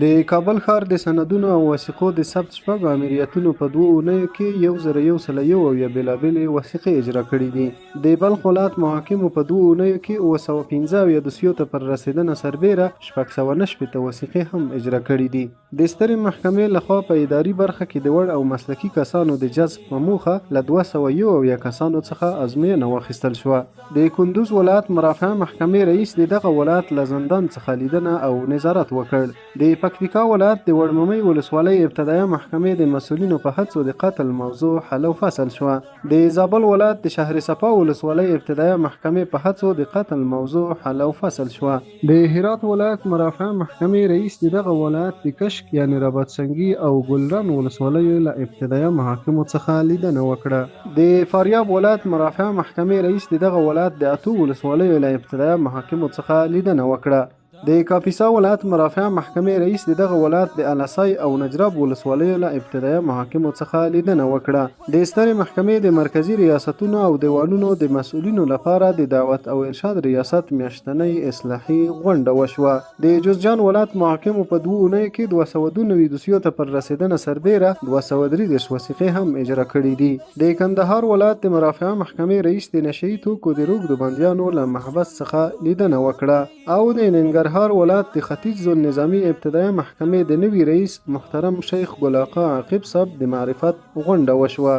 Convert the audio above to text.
د کابل ښار د سندونو او وثیقو د ثبت شپږو امریتونو په 2 اونیو کې 1101 بېلابېلې وثیقې اجرا کړي دي. د بلخ ولایت محاکمو په 2 اونیو کې 915 دوسیو ته پر رسېدنه سربیره 619 وثیقې هم اجرا کړي دي. د سترې محکمې لخوا په اداري برخه کې د وړ او مسلکي کسانو د جذب په موخه له 201 کسانو څخه ازموینه واخیستل شوه. د کندوز ولایت مرافعه محکمې رئیس د دغه ولایت له زندان څخه لیدنه او نظارت وکړ. د پکتیکا ولایت د وړممۍ ولسوالۍ ابتدایه محکمې د مسؤلینو په هڅو د قتل موضوع حل او فصل شوه. د زابل ولایت د شهر صفا ولسوالۍ ابتدایه محکمې په هڅو د قتل موضوع حل او فصل شوه. د هرات ولایت مرافعه محکمې رئیس د دغه ولایت د کشک یعنی رباط سنگي او ګلران ولسوالیو له ابتدایه محاکمو څخه لیدنه وکړه. د فاریاب ولایت مرافعه محکمې رئیس د دغه ولایت د اتو ولسوالیو له ابتدایه محاکمو څخه لیدنه وکړه. د کاپیسا ولایت مرافعه محکمې رئیس د دغه ولایت د الاسای او نجراب ولسوالیو له ابتدایه محاکمو څخه لیدنه وکړه. د سترې محکمې د مرکزی ریاستونو او دیوانونو د مسؤلینو لپاره د دعوت او ارشاد ریاست میاشتنۍ اصلاحي غونډه وشوه. د جوزجان ولایت محاکمو په 2 اونیو کې 292 دوسیو ته پر رسېدنه سربیره 233 وثیقې هم اجرا کړي دي. د کندهار ولایت د مرافعه محکمې رئیس د نشئی توکو د روږدو بندیانو له محبس څخه لیدنه وکړه. او د ننګرهار ولایت د ختیځ زون نظامی ابتدایه محکمې د نوي رئیس محترم شیخ ګل آقا عاقب صاحب د معرفت غونډه وشوه.